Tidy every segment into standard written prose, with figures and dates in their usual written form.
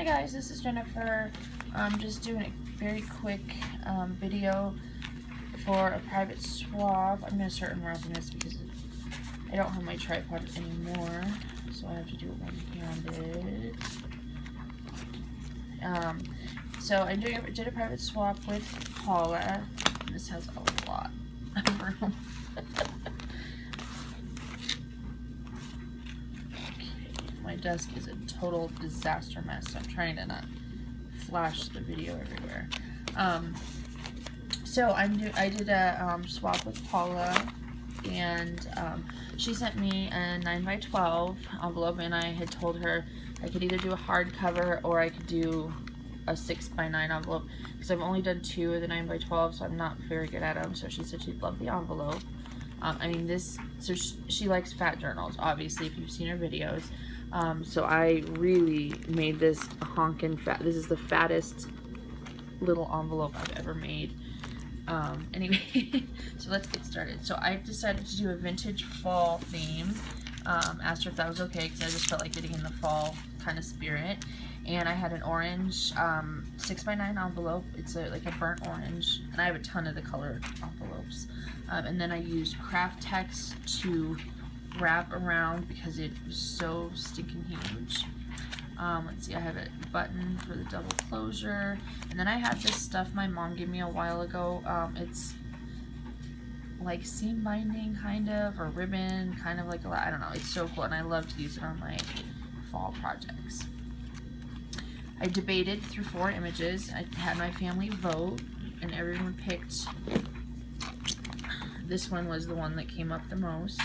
Hi guys, this is Jennifer. I'm just doing a very quick video for a private swap. I'm going to start unwrapping this because I don't have my tripod anymore, so I have to do it one-handed. So I did a private swap with Paula. This has a lot of room. My desk is a total disaster mess, so I'm trying to not flash the video everywhere. So I did a swap with Paula, and she sent me a 9x12 envelope, and I had told her I could either do a hardcover or I could do a 6x9 envelope, because I've only done 2 of the 9x12, so I'm not very good at them. So she said she'd love the envelope. So she likes fat journals, obviously, if you've seen her videos. So I really made this honkin' fat. This is the fattest little envelope I've ever made. Anyway, so let's get started. So I decided to do a vintage fall theme. Asked her if that was okay, because I just felt like getting in the fall kind of spirit. And I had an orange 6x9 envelope. It's like a burnt orange, and I have a ton of the colored envelopes. And then I used craft text to wrap around because it was so stinking huge. Let's see, I have a button for the double closure, and then I have this stuff my mom gave me a while ago. It's like seam binding kind of, or ribbon, kind of like I don't know, it's so cool, and I love to use it on my fall projects. I debated through 4 images. I had my family vote, and everyone picked, this one was the one that came up the most.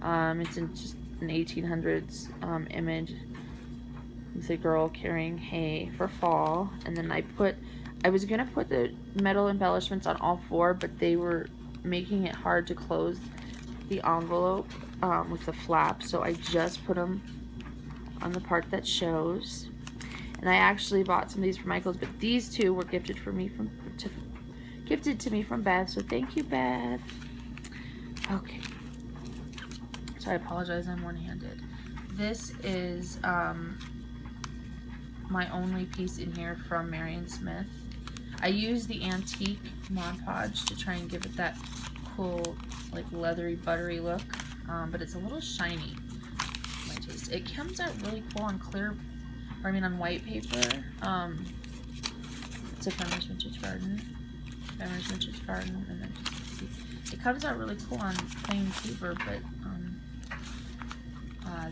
It's in just an 1800s image with a girl carrying hay for fall, and then I was gonna put the metal embellishments on all 4, but they were making it hard to close the envelope with the flap, so I just put them on the part that shows. And I actually bought some of these from Michael's, but these 2 were gifted to me from Beth, so thank you, Beth. Okay. So I apologize, I'm one-handed. This is my only piece in here from Marion Smith. I used the antique Mod Podge to try and give it that cool, like leathery, buttery look, but it's a little shiny for my taste. It comes out really cool on on white paper. It's a Farmer's Vintage Garden, and then it comes out really cool on plain paper, but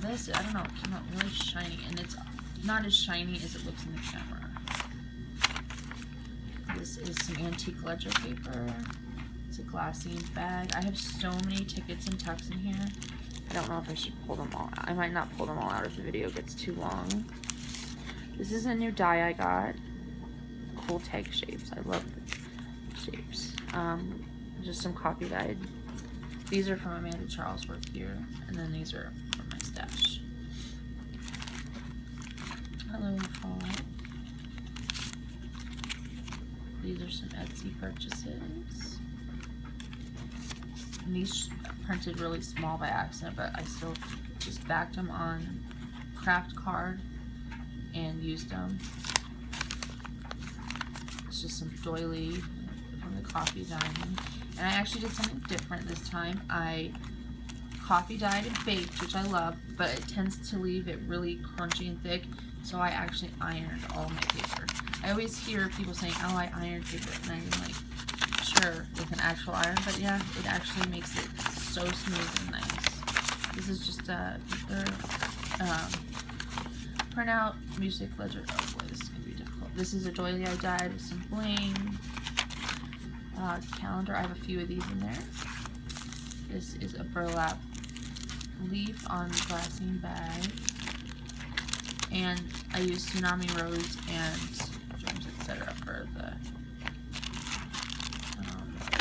this, I don't know, it came out really shiny, and it's not as shiny as it looks in the camera. This is some antique ledger paper. It's a glassine bag. I have so many tickets and tucks in here. I don't know if I should pull them all out. I might not pull them all out if the video gets too long. This is a new die I got. Cool tag shapes. I love the shapes. Just some copy dyed. These are from Amanda Charles' work here, and then these are from my stash. Hello, fall. These are some Etsy purchases. And these printed really small by accident, but I still just backed them on craft card and used them. It's just some doily from the coffee dyeing. And I actually did something different this time. I coffee dyed and baked, which I love, but it tends to leave it really crunchy and thick, so I actually ironed all my paper. I always hear people saying, oh, I ironed paper, and I'm like, sure, with an actual iron, but yeah, it actually makes it so smooth and nice. This is just a printout music ledger. Oh boy, this is gonna be difficult. This is a doily I dyed with some bling. Calendar, I have a few of these in there. This is a burlap leaf on the glassine bag. And I use Tsunami Rose and Gems, etc. for the,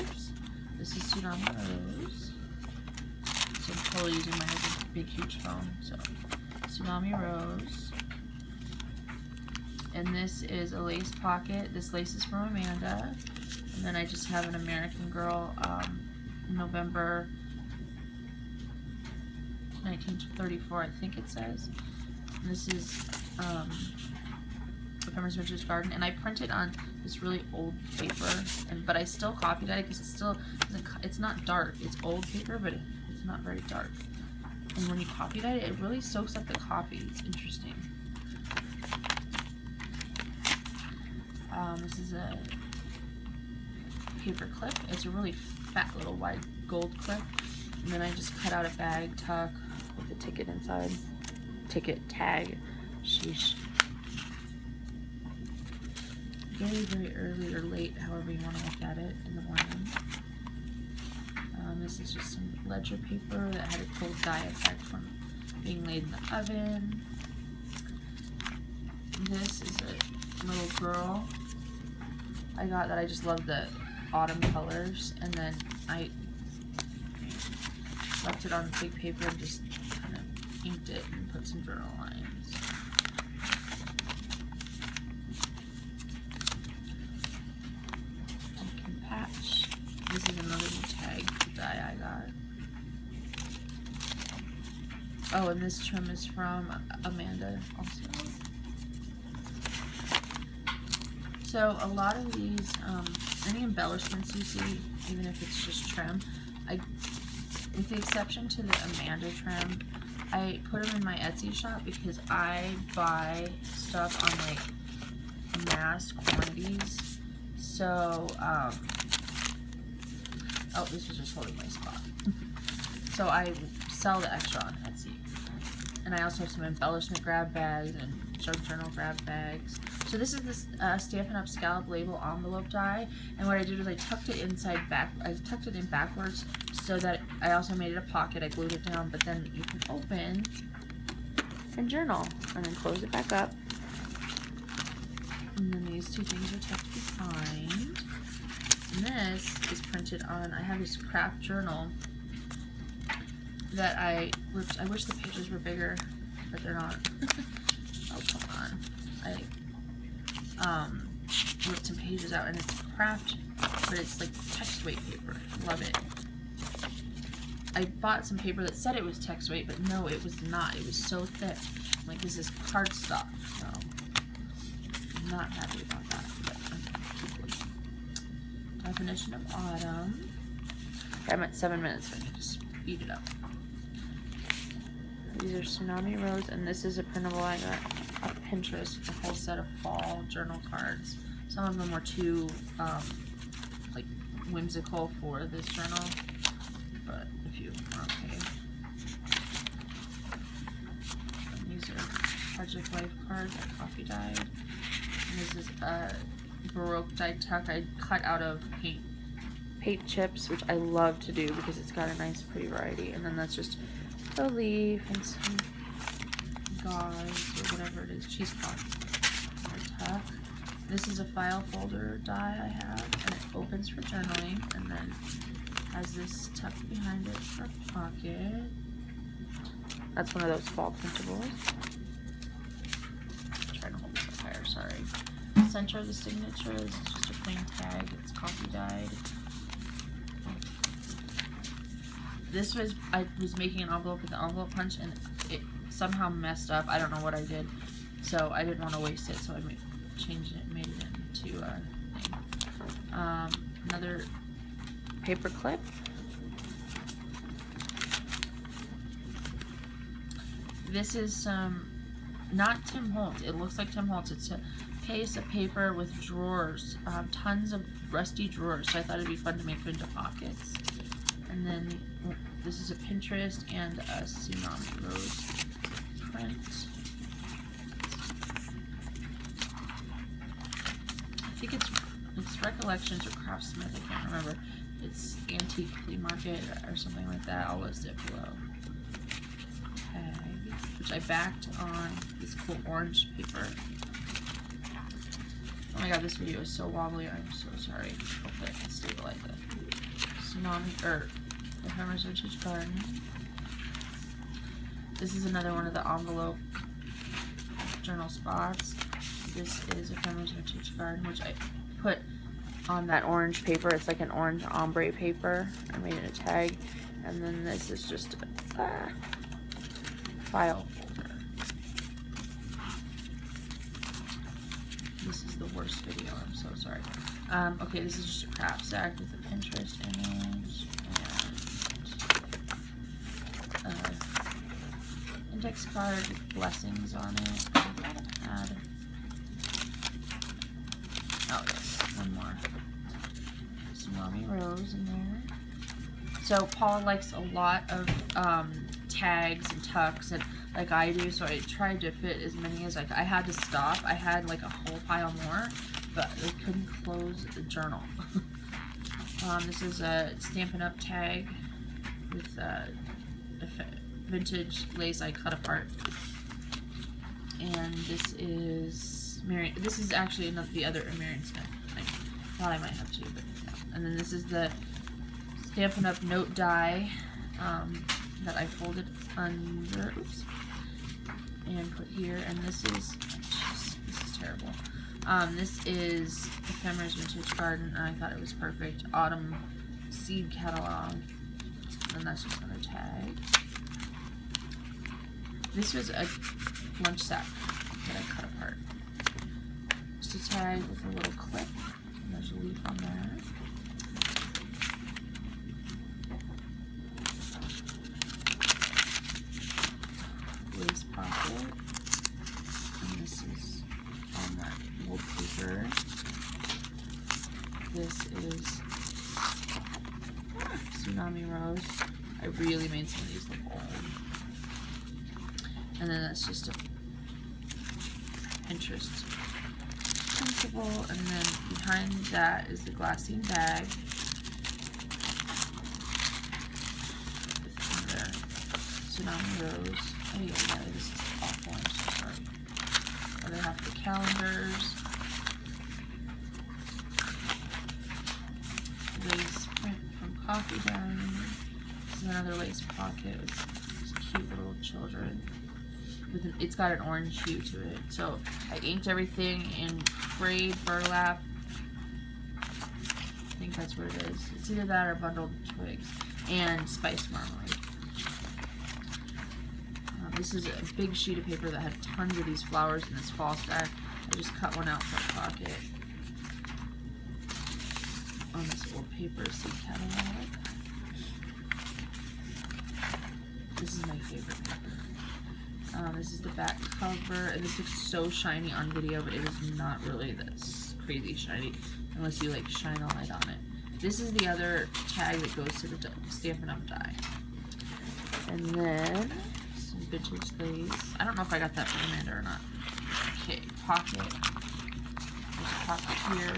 oops. This is Tsunami Rose. So I'm totally using mine as a big, huge phone. So, Tsunami Rose. And this is a lace pocket. This lace is from Amanda. And then I just have an American Girl, November 1934, I think it says. And this is Ephemeris Vintage Garden, and I printed on this really old paper, but I still copied it because it still doesn't, it's not dark. It's old paper, but it's not very dark. And when you copy it, it really soaks up the copy. It's interesting. This is a paper clip. It's a really fat little wide gold clip. And then I just cut out a bag tuck with a ticket inside. Ticket tag. Sheesh. Very, very early or late, however you want to look at it, in the morning. This is just some ledger paper that had a cold dye effect from being laid in the oven. This is a little girl I got that I just love the autumn colors, and then I left it on big paper and just kind of inked it and put some journal lines. Pumpkin patch. This is another new tag dye I got. Oh, and this trim is from Amanda also. So a lot of these, any embellishments you see, even if it's just trim, with the exception to the Amanda trim, I put them in my Etsy shop because I buy stuff on like mass quantities. So, oh, this was just holding my spot. So I sell the extra on Etsy. And I also have some embellishment grab bags and junk journal grab bags. So this is this Stampin' Up! Scallop label envelope die, and what I did is I tucked it I tucked it in backwards so that I also made it a pocket. I glued it down, but then you can open and journal, and then close it back up. And then these two things are tucked behind. And this is printed on, I have this craft journal that I wish the pages were bigger, but they're not. Oh, come on. I ripped some pages out, and it's craft, but it's like text weight paper. Love it. I bought some paper that said it was text weight, but no, it was not. It was so thick. Like, this is cardstock, so I'm not happy about that. But definition of autumn. Okay, I'm at 7 minutes, so I need to speed it up. These are Tsunami Rose, and this is a printable I got off Pinterest, a whole set of fall journal cards. Some of them were too like whimsical for this journal, but a few are okay. And these are Project Life cards I coffee dyed. And this is a Baroque die tuck I cut out of paint chips, which I love to do because it's got a nice pretty variety. And then that's just a leaf and some gauze or whatever it is, cheesecloth or tuck. This is a file folder die I have, and it opens for journaling, and then has this tucked behind it for a pocket. That's one of those fall printables. I'm trying to hold this up higher, sorry. Center of the signature, this is just a plain tag, it's coffee dyed. This was, I was making an envelope with the envelope punch, and it somehow messed up. I don't know what I did, so I didn't want to waste it, so I changed it, made it into a thing. Another paper clip. This is some, not Tim Holtz. It looks like Tim Holtz. It's a case of paper with drawers, tons of rusty drawers. So I thought it'd be fun to make it into pockets. And then this is a Pinterest and a Tsunami Rose print. I think it's Recollections or Craftsmith, I can't remember. It's Antique Flea Market or something like that. I'll list it below. Okay, which I backed on this cool orange paper. Oh my god, this video is so wobbly. I'm so sorry. Hopefully I can stabilize it. Tsunami, or Ephemeris Vintage Garden. This is another one of the envelope journal spots. This is Ephemeris Vintage Garden, which I put on that orange paper. It's like an orange ombre paper. I made it a tag. And then this is just a file folder. worst video. I'm so sorry. Okay, this is just a craft sack with a Pinterest image and index card with blessings on it. I thought it had. Oh yes, one more. Tsunami Rose in there. So Paula likes a lot of tags and tucks, and like I do, so I tried to fit as many as I had to stop. I had like a whole pile more, but I couldn't close the journal. This is a Stampin' Up! Tag with vintage lace I cut apart. And this is Marion. This is actually the other Marion Smith. I thought I might have two, but no. And then this is the Stampin' Up! Note die that I folded under. Oops. And put here, and this is, this is terrible. This is Ephemeris Vintage Garden, and I thought it was perfect. Autumn Seed Catalog, and that's just another tag. This was a lunch sack that I cut apart. Just a tag with a little clip, and there's a leaf on there. Lace pocket, and this is on that old paper. This is Tsunami Rose. I really made some of these look old. And then that's just a Pinterest principle, and then behind that is the glassine bag. With the Tsunami Rose. Oh yeah, this is awful, I'm so sorry. Oh, they have the calendars. Lace print from Coffee Dime. This is another lace pocket with these cute little children. It's got an orange hue to it. So I inked everything in frayed burlap. I think that's what it is. It's either that or bundled twigs and spiced marmalade. This is a big sheet of paper that had tons of these flowers in this fall stack. I just cut one out for a pocket on this old paper seed catalog. This is my favorite paper. This is the back cover, and this looks so shiny on video, but it is not really that crazy shiny unless you like shine a light on it. This is the other tag that goes to the Stampin' Up! Die. And then some vintage lace. I don't know if I got that from Amanda or not. Okay, pocket. There's a pocket here.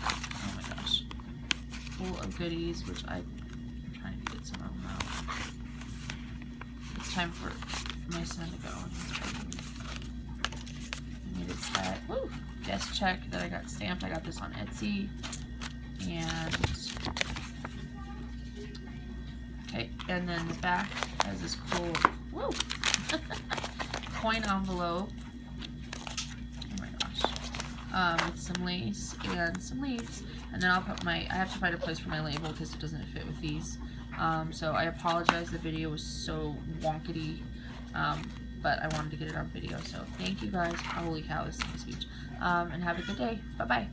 Oh my gosh. Full of goodies, which I'm trying to get some of them out. It's time for my son to go. I needed that. Woo! Guest check that I got stamped. I got this on Etsy. And okay, and then the back has this cool woo coin envelope. Oh my gosh. With some lace and some leaves. And then I'll put I have to find a place for my label because it doesn't fit with these. So I apologize, the video was so wonkety. But I wanted to get it on video, so thank you guys. Holy cow, this is huge. And have a good day. Bye-bye.